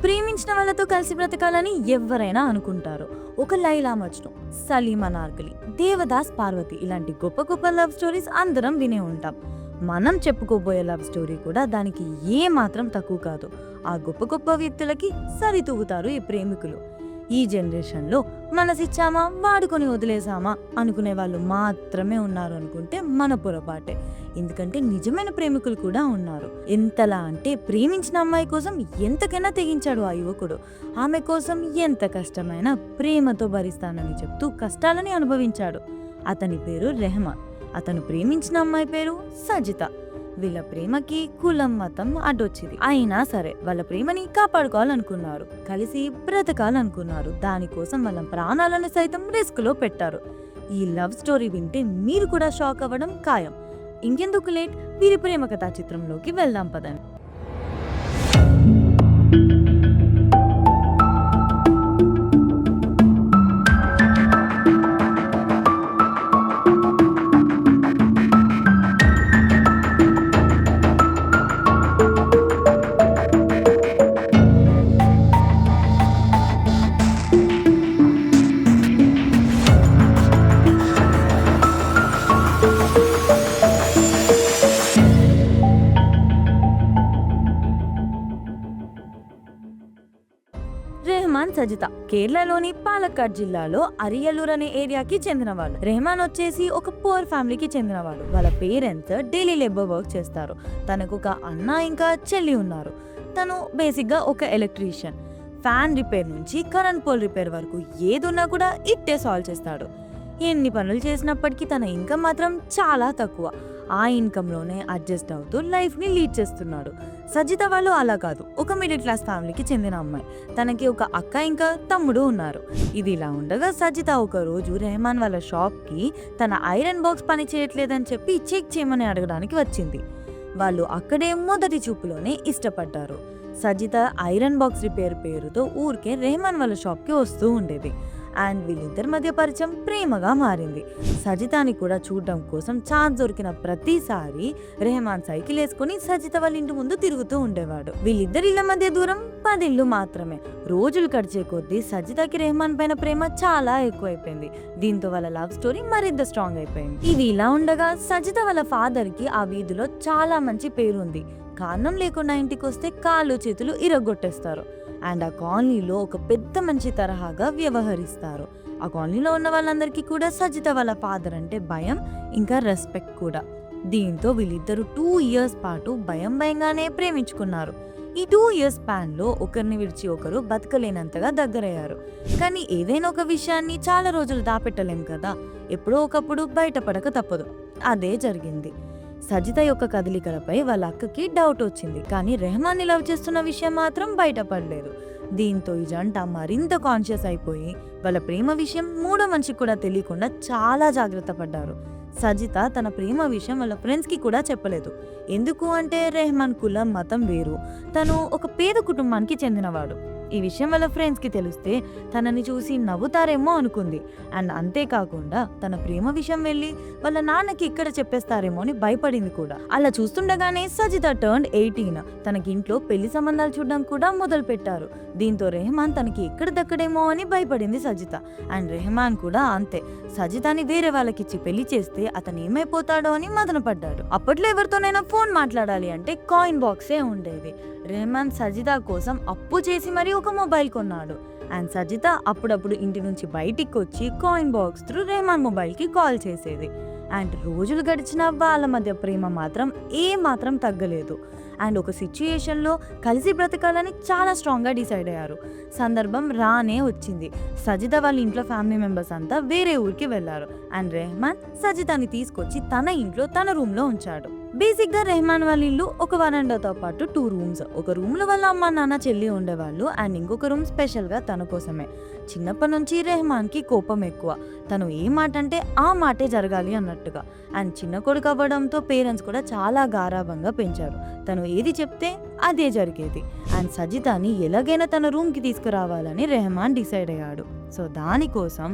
ప్రేమించిన వాళ్ళతో కలిసి బ్రతకాలని ఎవరైనా అనుకుంటారు. ఒక లైలా మజ్ను, సలీం అనార్కలి, దేవదాస్ పార్వతి ఇలాంటి గొప్ప గొప్ప లవ్ స్టోరీస్ అందరం వినే ఉంటాం. మనం చెప్పుకోబోయే లవ్ స్టోరీ కూడా దానికి ఏ మాత్రం తక్కువ కాదు. ఆ గొప్ప గొప్ప వ్యక్తులకి సరితూగుతారు ఈ ప్రేమికులు. ఈ జనరేషన్లో మనసిచ్చామా వాడుకొని వదిలేసామా అనుకునే వాళ్ళు మాత్రమే ఉన్నారు అనుకుంటే మన పొరపాటే. ఎందుకంటే నిజమైన ప్రేమికులు కూడా ఉన్నారు. ఎంతలా అంటే ప్రేమించిన అమ్మాయి కోసం ఎంతకైనా తెగించాడు ఆ యువకుడు. ఆమె కోసం ఎంత కష్టమైనా ప్రేమతో భరిస్తానని చెప్తూ కష్టాలని అనుభవించాడు. అతని పేరు రెహమాన్. అతను ప్రేమించిన అమ్మాయి పేరు సజిత. వీళ్ళ ప్రేమకి కులం మతం అడ్డొచ్చింది. అయినా సరే వాళ్ళ ప్రేమని కాపాడుకోవాలనుకున్నారు, కలిసి బ్రతకాలనుకున్నారు. దానికోసం వాళ్ళ ప్రాణాలను సైతం రిస్క్ లో పెట్టారు. ఈ లవ్ స్టోరీ వింటే మీరు కూడా షాక్ అవ్వడం ఖాయం. ఇంకెందుకు లేట్, వీరి ప్రేమ కథా చిత్రంలోకి వెళ్దాం పదండి. రెహమాన్, సజిత కేరళలోని పాలక్కాడ్ జిల్లాలో అరియలూర్ అనే ఏరియాకి చెందినవాళ్ళు. రెహమాన్ వచ్చేసి ఒక పూర్ ఫ్యామిలీకి చెందినవాడు. వాళ్ళ పేరెంట్స్ డైలీ లేబర్ వర్క్ చేస్తారు. తనకు ఒక అన్న ఇంకా చెల్లి ఉన్నారు. తను బేసిక్ గా ఒక ఎలక్ట్రీషియన్. ఫ్యాన్ రిపేర్ నుంచి కరెంట్ పోల్ రిపేర్ వరకు ఏదున్నా కూడా ఇట్టే సాల్వ్ చేస్తాడు. ఎన్ని పనులు చేసినప్పటికీ తన ఇన్కమ్ మాత్రం చాలా తక్కువ. ఆ ఇన్కమ్ లోనే అడ్జస్ట్ అవుతూ లైఫ్ ని లీడ్ చేస్తున్నాడు. సజిత వాళ్ళు అలా కాదు, ఒక మిడిల్ క్లాస్ ఫ్యామిలీకి చెందిన అమ్మాయి. తనకి ఒక అక్క ఇంకా తమ్ముడు ఉన్నారు. ఇది ఇలా ఉండగా సజిత ఒక రోజు రెహమాన్ వాళ్ళ షాప్ కి తన ఐరన్ బాక్స్ పని చేయట్లేదని చెప్పి చెక్ చేయమని అడగడానికి వచ్చింది. వాళ్ళు అక్కడే మొదటి చూపులోనే ఇష్టపడ్డారు. సజిత ఐరన్ బాక్స్ రిపేర్ పేరుతో ఊరికే రెహమాన్ వాళ్ళ షాప్ కి వస్తూ ఉండేది. అండ్ వీళ్ళిద్దరి మధ్య పరిచయం ప్రేమగా మారింది. సజితాని కూడా చూడడం కోసం ఛాన్స్ దొరికిన ప్రతిసారి రెహమాన్ సైకిల్ వేసుకుని సజిత వాళ్ళ ఇంటి ముందు తిరుగుతూ ఉండేవాడు. వీళ్ళిద్దరి ఇళ్ల మధ్య దూరం 10 ఇళ్ళు మాత్రమే. రోజులు గడిచే కొద్దీ సజితకి రెహమాన్ పైన ప్రేమ చాలా ఎక్కువైపోయింది. దీంతో వాళ్ళ లవ్ స్టోరీ మరింత స్ట్రాంగ్ అయిపోయింది. ఇది ఇలా ఉండగా సజిత వాళ్ళ ఫాదర్ కి ఆ వీధిలో చాలా మంచి పేరు ఉంది. కారణం లేకుండా ఇంటికి వస్తే కాళ్ళు చేతులు ఇరగొట్టేస్తారు. అండ్ ఆ కాలనీలో ఒక పెద్ద మంచి తరహాగా వ్యవహరిస్తారు. ఆ కాలనీలో ఉన్న వాళ్ళందరికీ కూడా సజిత వాళ్ళ ఫాదర్ అంటే భయం ఇంకా రెస్పెక్ట్ కూడా. దీంతో వీళ్ళిద్దరూ 2 ఇయర్స్ పాటు భయంగానే ప్రేమించుకున్నారు. ఈ 2 ఇయర్స్ స్పాన్ లో ఒకరిని విడిచి ఒకరు బతకలేనంతగా దగ్గరయ్యారు. కానీ ఏదైనా ఒక విషయాన్ని చాలా రోజులు దాపెట్టలేం కదా, ఎప్పుడో ఒకప్పుడు బయటపడక తప్పదు. అదే జరిగింది. సజిత యొక్క కదలికలపై వాళ్ళ అక్కకి డౌట్ వచ్చింది. కానీ రెహమాన్ ని లవ్ చేస్తున్న విషయం మాత్రం బయటపడలేదు. దీంతో ఈ జంట మరింత కాన్షియస్ అయిపోయి వాళ్ళ ప్రేమ విషయం మూడో మనిషికి కూడా తెలియకుండా చాలా జాగ్రత్త పడ్డారు. సజిత తన ప్రేమ విషయం వాళ్ళ ఫ్రెండ్స్ కి కూడా చెప్పలేదు. ఎందుకు అంటే రెహమాన్ కులం మతం వేరు, తను ఒక పేద కుటుంబానికి చెందినవాడు. ఈ విషయం వాళ్ళ ఫ్రెండ్స్ కి తెలిస్తే తనని చూసి నవ్వుతారేమో అనుకుంది. అండ్ అంతేకాకుండా తన ప్రేమ విషయం వెళ్ళి వాళ్ళ నాన్నకి ఇక్కడ చెప్పేస్తారేమో అని భయపడింది కూడా. అలా చూస్తుండగానే సజిత టర్న్ 18. తనకి ఇంట్లో పెళ్లి సంబంధాలు చూడడం కూడా మొదలు పెట్టారు. దీంతో రెహమాన్ తనకి ఎక్కడ దక్కడేమో అని భయపడింది సజిత. అండ్ రెహమాన్ కూడా అంతే. సజితాని వేరే వాళ్ళకిచ్చి పెళ్లి చేస్తే అతను ఏమైపోతాడో అని మదన పడ్డాడు. అప్పట్లో ఎవరితోనైనా ఫోన్ మాట్లాడాలి అంటే కాయిన్ బాక్సే ఉండేది. రెహమాన్ సజిత కోసం అప్పు చేసి మరీ ఒక మొబైల్ కొన్నాడు. అండ్ సజిత అప్పుడప్పుడు ఇంటి నుంచి బయటికి వచ్చి coin box through Rahman mobile కి కాల్ చేసేది. అండ్ రోజులు గడిచిన వాళ్ళ మధ్య ప్రేమ మాత్రం ఏ మాత్రం తగ్గలేదు. అండ్ ఒక సిచ్యుయేషన్లో కలిసి బ్రతకాలని చాలా స్ట్రాంగ్గా డిసైడ్ అయ్యారు. సందర్భం రానే వచ్చింది. సజిత వాళ్ళ ఇంట్లో ఫ్యామిలీ మెంబర్స్ అంతా వేరే ఊరికి వెళ్లారు. అండ్ రెహమాన్ సజితాని తీసుకొచ్చి తన ఇంట్లో తన రూమ్లో ఉంచాడు. బేసిక్ గా రెహమాన్ వాళ్ళ ఇల్లు ఒక వరండాతో పాటు 2 రూమ్స్. ఒక రూమ్ లో వాళ్ళ అమ్మ నాన్న చెల్లి ఉండేవాళ్ళు. అండ్ ఇంకొక రూమ్ స్పెషల్ గా తన కోసమే. చిన్నప్పటి నుంచి రెహమాన్ కి కోపం ఎక్కువ. తను ఏ మాట అంటే ఆ మాటే జరగాలి అన్నట్టుగా. అండ్ చిన్న కొడుకు అవ్వడంతో పేరెంట్స్ కూడా చాలా గారాబంగా పెంచారు. తను ఏది చెప్తే అదే జరిగేది. అండ్ సజితాని ఎలాగైనా తన రూమ్ కి తీసుకురావాలని రెహమాన్ డిసైడ్ అయ్యాడు. సో దానికోసం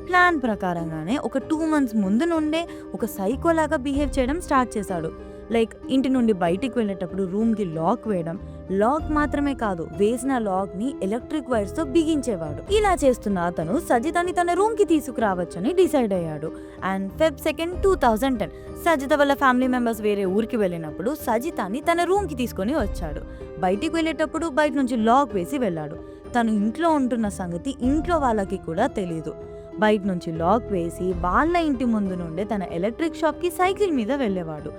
ప్లాన్ ప్రకారంగానే ఒక 2 months ముందు నుండే ఒక సైకోలాగా బిహేవ్ చేయడం స్టార్ట్ చేశాడు. లైక్ ఇంటి నుండి బయటికి వెళ్ళేటప్పుడు రూమ్కి లాక్ వేయడం, లాక్ మాత్రమే కాదు, వేసిన లాక్ ని ఎలక్ట్రిక్ వైర్స్ తో బిగించేవాడు. ఇలా చేస్తున్న అతను సజితని తన రూమ్ కి తీసుకురావచ్చని డిసైడ్ అయ్యాడు. అండ్ ఫెబ్ 2, 2010 సజిత వాళ్ళ ఫ్యామిలీ మెంబర్స్ వేరే ఊరికి వెళ్ళినప్పుడు సజితని తన రూమ్ కి తీసుకొని వచ్చాడు. బయటికి వెళ్ళేటప్పుడు బయట నుంచి లాక్ వేసి వెళ్ళాడు. తను ఇంట్లో ఉంటున్న సంగతి ఇంట్లో వాళ్ళకి కూడా తెలీదు. బయట నుంచి లాక్ వేసి వాళ్ళ ఇంటి ముందు నుండే తన ఎలక్ట్రిక్ షాప్ కి సైకిల్ మీద వెళ్ళేవాడు.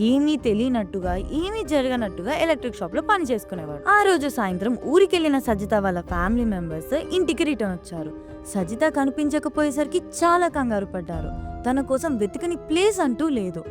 ఏమీ తెలియనట్టుగా, ఏమీ జరగనట్టుగా ఎలక్ట్రిక్ షాప్ లో పని చేసుకునేవాడు. ఆ రోజు సాయంత్రం ఊరికెళ్లిన సజిత వాళ్ళ ఫ్యామిలీ మెంబర్స్ ఇంటికి రిటర్న్ వచ్చారు. సజిత కనిపించకపోయేసరికి చాలా కంగారు పడ్డారు. తన కోసం వెతికని ప్లేస్ అంటూ లేదు.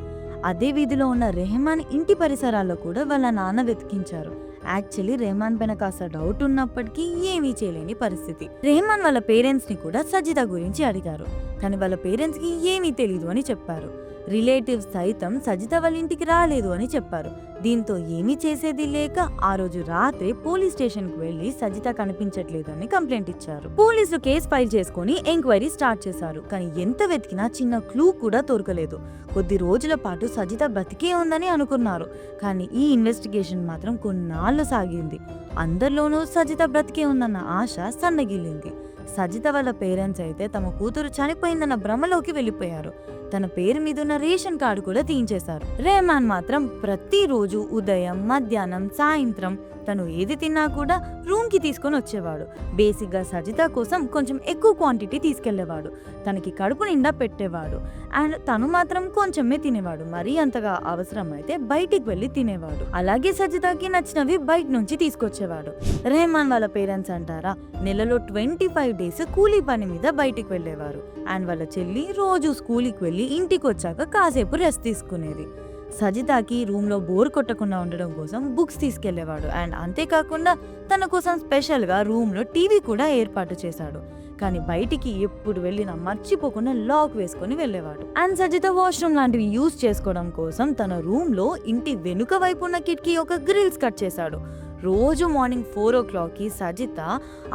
అదే వీధిలో ఉన్న రెహమాన్ ఇంటి పరిసరాల్లో కూడా వాళ్ళ నాన్న వెతికించారు. యాక్చువల్లీ రెహమాన్ పైన కాస్త డౌట్ ఉన్నప్పటికీ ఏమీ చేయలేని పరిస్థితి. రెహమాన్ వాళ్ళ పేరెంట్స్ ని కూడా సజిత గురించి అడిగారు, కానీ వాళ్ళ పేరెంట్స్ కి ఏమీ తెలీదు అని చెప్పారు. రిలేటివ్స్ సైతం సజిత వాళ్ళ ఇంటికి రాలేదు అని చెప్పారు. దీంతో ఏమీ చేసేది లేక ఆ రోజు రాత్రి పోలీస్ స్టేషన్ కు వెళ్లి సజిత కనిపించట్లేదని కంప్లైంట్ ఇచ్చారు. పోలీసులు కేసు ఫైల్ చేసుకుని ఎంక్వైరీ స్టార్ట్ చేశారు. కానీ ఎంత వెతికినా చిన్న క్లూ కూడా దొరకలేదు. కొద్ది రోజుల పాటు సజిత బ్రతికే ఉందని అనుకున్నారు. కానీ ఈ ఇన్వెస్టిగేషన్ మాత్రం కొన్నాళ్ళు సాగింది. అందరిలోనూ సజిత బ్రతికే ఉందన్న ఆశ సన్నగిల్లింది. సజిత వాళ్ళ పేరెంట్స్ అయితే తమ కూతురు చనిపోయిందన్న భ్రమలోకి వెళ్ళిపోయారు. తన పేరు మీద ఉన్న రేషన్ కార్డు కూడా తీయించేశారు. రెహమాన్ మాత్రం ప్రతిరోజు ఉదయం, మధ్యాహ్నం, సాయంత్రం తను ఏది తిన్నా కూడా రూమ్ కి తీసుకొని వచ్చేవాడు. బేసిక్ గా సజిత కోసం కొంచెం ఎక్కువ క్వాంటిటీ తీసుకెళ్లేవాడు. తనకి కడుపు నిండా పెట్టేవాడు. అండ్ తను మాత్రం కొంచెమే తినేవాడు. మరీ అంతగా అవసరం అయితే బయటికి వెళ్లి తినేవాడు. అలాగే సజితకి నచ్చినవి బయట నుంచి తీసుకొచ్చేవాడు. రెహమాన్ వాళ్ళ పేరెంట్స్ అంటారా, నెలలో 25 డేస్ కూలీ పని మీద బయటికి వెళ్లేవారు. అండ్ వాళ్ళ చెల్లి రోజు స్కూల్కి వెళ్లి ఇంటికి వచ్చాక కాసేపు రెస్ట్ తీసుకునేది. సజితకి రూమ్ లో బోర్ కొట్టకుండా ఉండడం కోసం బుక్స్ తీసుకెళ్లేవాడు. అండ్ అంతేకాకుండా తన కోసం స్పెషల్ గా రూమ్ లో టీవీ కూడా ఏర్పాటు చేశాడు. కానీ బయటికి ఎప్పుడు వెళ్ళినా మర్చిపోకుండా లాక్ వేసుకొని వెళ్ళేవాడు. అండ్ సజిత వాష్రూమ్ లాంటివి యూజ్ చేసుకోవడం కోసం తన రూమ్ లో ఇంటి వెనుక వైపు ఉన్న కిటికీ ఒక గ్రిల్స్ కట్ చేశాడు. రోజు మార్నింగ్ 4 o'clock సజిత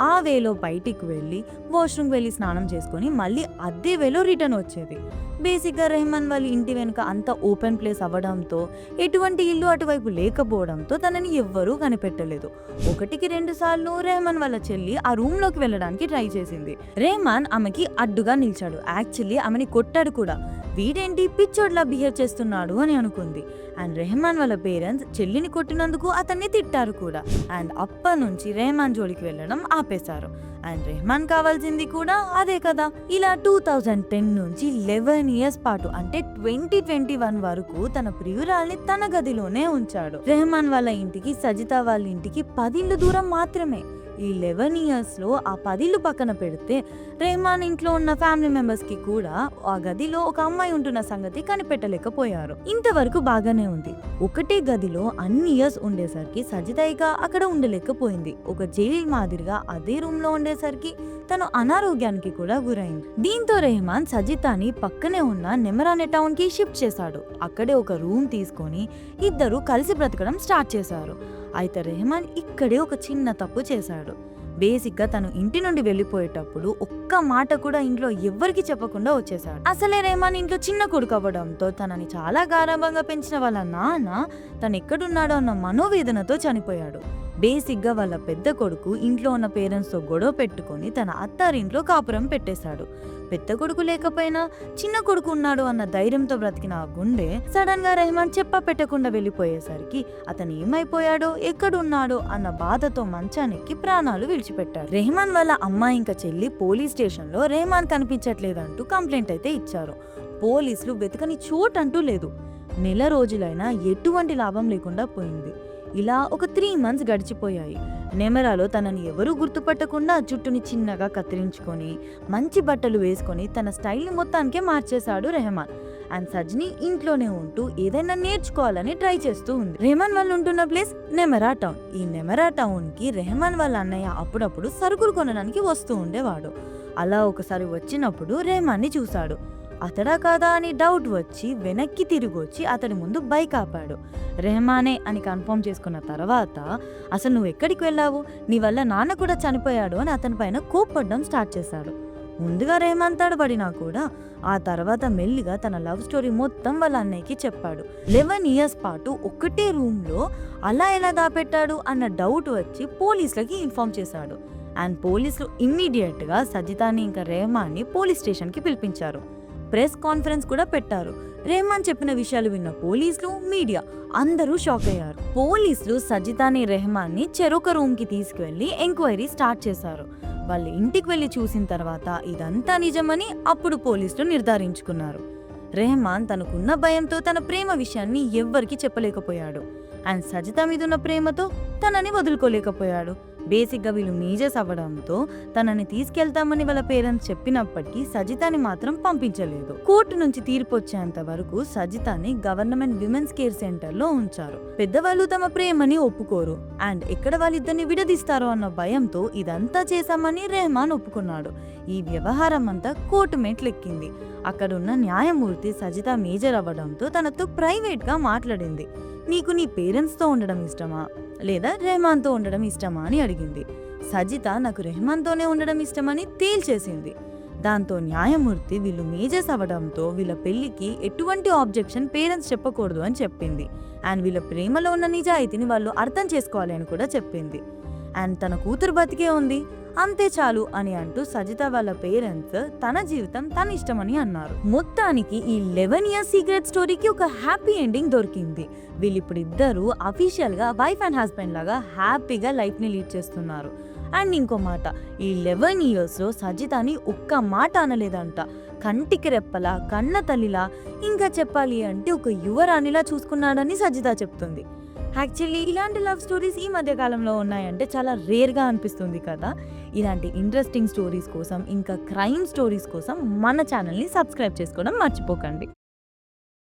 ఆ వేలో బయటికి వెళ్ళి వాష్రూమ్కి వెళ్ళి స్నానం చేసుకొని మళ్ళీ అదే వేలో రిటర్న్ వచ్చేది. బేసిక్గా రెహమాన్ వాళ్ళ ఇంటి వెనుక అంత ఓపెన్ ప్లేస్ అవ్వడంతో, ఎటువంటి ఇల్లు అటువైపు లేకపోవడంతో తనని ఎవ్వరూ కనిపెట్టలేదు. 1-2 సార్లు రెహమాన్ వాళ్ళ చెల్లి ఆ రూమ్ లోకి వెళ్ళడానికి ట్రై చేసింది. రెహమాన్ ఆమెకి అడ్డుగా నిలిచాడు. యాక్చువల్లీ ఆమెని కొట్టాడు కూడా. వీడేంటి పిచ్చోడ్లా బిహేవ్ చేస్తున్నాడు అని అనుకుంది. అండ్ రెహమాన్ వాళ్ళ పేరెంట్స్ చెల్లిని కొట్టినందుకు అతన్ని తిట్టారు కూడా. అండ్ అప్పటి నుంచి రెహమాన్ జోలికి వెళ్ళడం ఆపేశారు. అండ్ రెహమాన్ కావాల్సింది కూడా అదే కదా. ఇలా 2010 నుంచి 11 years పాటు అంటే 2021 వరకు తన ప్రియురాల్ని తన గదిలోనే ఉంచాడు. రెహమాన్ వాళ్ళ ఇంటికి సజిత వాళ్ళ ఇంటికి 10 ఇళ్ళు దూరం మాత్రమే. ఈ 11 years లో ఆ 10 ఇళ్ళు పక్కన పెడితే రెహమాన్ ఇంట్లో ఉన్న ఫ్యామిలీ మెంబర్స్ కి కూడా ఆ గదిలో ఒక అమ్మాయి ఉంటున్న సంగతి కనిపెట్టలేకపోయారు. ఇంతవరకు బాగానే ఉంది. ఒకటే గదిలో అన్ని ఇయర్స్ ఉండేసరికి సజిత ఇక అక్కడ ఉండలేకపోయింది. ఒక జైలు మాదిరిగా అదే రూమ్ లో ఉండేసరికి తను అనారోగ్యానికి కూడా గురైంది. దీంతో రెహమాన్ సజితాని పక్కనే ఉన్న నెమరానే టౌన్ కి షిఫ్ట్ చేశాడు. అక్కడే ఒక రూమ్ తీసుకొని ఇద్దరు కలిసి బ్రతకడం స్టార్ట్ చేశారు. అయితే రెహమాన్ ఇక్కడే ఒక చిన్న తప్పు చేశాడు. బేసిక్ గా తను ఇంటి నుండి వెళ్ళిపోయేటప్పుడు ఒక్క మాట కూడా ఇంట్లో ఎవ్వరికి చెప్పకుండా వచ్చేసాడు. అసలే రెహమాన్ ఇంట్లో చిన్న కొడుకు అవ్వడంతో తనని చాలా గారాబంగా పెంచిన వాళ్ళ నాన్న తను ఎక్కడున్నాడో అన్న మనోవేదనతో చనిపోయాడు. బేసిక్ గా వాళ్ళ పెద్ద కొడుకు ఇంట్లో ఉన్న పేరెంట్స్ తో గొడవ పెట్టుకుని తన అత్తారింట్లో కాపురం పెట్టేశాడు. పెద్ద కొడుకు లేకపోయినా చిన్న కొడుకు ఉన్నాడు అన్న ధైర్యంతో బ్రతికిన ఆ గుండె సడన్ గా రెహమాన్ చెప్ప పెట్టకుండా వెళ్ళిపోయేసరికి అతను ఏమైపోయాడో, ఎక్కడున్నాడో అన్న బాధతో మంచానికి ప్రాణాలు విడిచిపెట్టాడు. రెహమాన్ వాళ్ళ అమ్మ ఇంకా చెల్లి పోలీస్ స్టేషన్ లో రెహమాన్ కనిపించట్లేదంటూ కంప్లైంట్ అయితే ఇచ్చారు. పోలీసులు వెతకని చోటంటూ లేదు. నెల రోజులైనా ఎటువంటి లాభం లేకుండా పోయింది. ఇలా ఒక 3 months గడిచిపోయాయి. నెమరాలో తనని ఎవరూ గుర్తుపట్టకుండా జుట్టుని చిన్నగా కత్తిరించుకొని మంచి బట్టలు వేసుకొని తన స్టైల్ని మొత్తానికే మార్చేశాడు రెహమాన్. అండ్ సజ్ని ఇంట్లోనే ఉంటూ ఏదైనా నేర్చుకోవాలని ట్రై చేస్తూ ఉంది. రెహమాన్ వాళ్ళు ఉంటున్న ప్లేస్ నెమరా టౌన్. ఈ నెమరా టౌన్ కి రెహమాన్ వాళ్ళ అన్నయ్య అప్పుడప్పుడు సరుకులు కొనడానికి వస్తూ ఉండేవాడు. అలా ఒకసారి వచ్చినప్పుడు రెహమాన్ని చూశాడు. అతడా కాదా అని డౌట్ వచ్చి వెనక్కి తిరిగి వచ్చి అతడి ముందు బైక్ ఆపాడు. రెహమానే అని కన్ఫర్మ్ చేసుకున్న తర్వాత, అసలు నువ్వు ఎక్కడికి వెళ్ళావు, నీ వల్ల నాన్న కూడా చనిపోయాడు అని అతని పైన కోప్పడడం స్టార్ట్ చేశాడు. ముందుగా రెహమాన్ తడబడినా కూడా ఆ తర్వాత మెల్లిగా తన లవ్ స్టోరీ మొత్తం వాళ్ళ అన్నయ్యకి చెప్పాడు. 11 ఇయర్స్ పాటు ఒకటే రూమ్లో అలా ఎలా దాపెట్టాడు అన్న డౌట్ వచ్చి పోలీసులకి ఇన్ఫార్మ్ చేశాడు. అండ్ పోలీసులు ఇమ్మీడియట్గా సజితాని ఇంకా రెహమాన్ని పోలీస్ స్టేషన్కి పిలిపించారు. ప్రెస్ కాన్ఫరెన్స్ కూడా పెట్టారు. రెహమాన్ చెప్పిన విషయాలు విన్న పోలీసులు, మీడియా అందరూ షాక్ అయ్యారు. పోలీసులు సజితాని, రెహమాన్ని చెరొక రూమ్కి తీసుకువెళ్ళి ఎంక్వైరీ స్టార్ట్ చేశారు. వాళ్ళు ఇంటికి వెళ్ళి చూసిన తర్వాత ఇదంతా నిజమని అప్పుడు పోలీసులు నిర్ధారించుకున్నారు. రెహమాన్ తనకున్న భయంతో తన ప్రేమ విషయాన్ని ఎవ్వరికి చెప్పలేకపోయాడు. అండ్ సజిత మీదున్న ప్రేమతో తనని వదులుకోలేకపోయాడు. బేసిక్గా వీళ్ళు మేజర్స్ అవ్వడంతో తనని తీసుకెళ్తామని వాళ్ళ పేరెంట్స్ చెప్పినప్పటికీ సజితాని మాత్రం పంపించలేదు. కోర్టు నుంచి తీర్పు వచ్చేంత వరకు సజితాని గవర్నమెంట్ విమెన్స్ కేర్ సెంటర్లో ఉంచారు. పెద్దవాళ్ళు తమ ప్రేమని ఒప్పుకోరు అండ్ ఎక్కడ వాళ్ళిద్దరిని విడదీస్తారో అన్న భయంతో ఇదంతా చేశామని రెహమాన్ ఒప్పుకున్నాడు. ఈ వ్యవహారం అంతా కోర్టు మెట్లెక్కింది. అక్కడున్న న్యాయమూర్తి సజిత మేజర్ అవ్వడంతో తనతో ప్రైవేట్గా మాట్లాడింది. నీకు నీ పేరెంట్స్తో ఉండడం ఇష్టమా లేదా రెహమాన్తో ఉండడం ఇష్టమా అని అడిగింది. సజిత నాకు రెహమాన్తోనే ఉండడం ఇష్టమని తేల్చేసింది. దాంతో న్యాయమూర్తి వీళ్ళు మేజర్స్ అవ్వడంతో వీళ్ళ పెళ్లికి ఎటువంటి ఆబ్జెక్షన్ పేరెంట్స్ చెప్పకూడదు అని చెప్పింది. అండ్ వీళ్ళ ప్రేమలో ఉన్న నిజాయితీని వాళ్ళు అర్థం చేసుకోవాలి అని కూడా చెప్పింది. అండ్ తన కూతురు బతికే ఉంది, అంతే చాలు అని అంటూ సజిత వాళ్ళ పేరెంట్స్ తన జీవితం తన ఇష్టమని అన్నారు. మొత్తానికి ఈ 11 ఇయర్స్ సీక్రెట్ స్టోరీకి ఒక హ్యాపీ ఎండింగ్ దొరికింది. వీళ్ళిప్పుడు ఇద్దరు అఫీషియల్ గా వైఫ్ అండ్ హస్బెండ్ లాగా హ్యాపీగా లైఫ్ ని లీడ్ చేస్తున్నారు. అండ్ ఇంకో మాట, ఈ 11 ఇయర్స్ లో సజితాని ఒక్క మాట అనలేదంట. కంటికి రెప్పలా, కన్న తల్లిలా, ఇంకా చెప్పాలి అంటే ఒక యువరాణిలా చూసుకున్నాడని సజిత చెప్తుంది. యాక్చువల్లీ ఇలాంటి లవ్ స్టోరీస్ ఈ మధ్య కాలంలో ఉన్నాయంటే చాలా రేర్గా అనిపిస్తుంది కదా. ఇలాంటి ఇంట్రెస్టింగ్ స్టోరీస్ కోసం ఇంకా క్రైమ్ స్టోరీస్ కోసం మన ఛానల్ని సబ్స్క్రైబ్ చేసుకోవడం మర్చిపోకండి.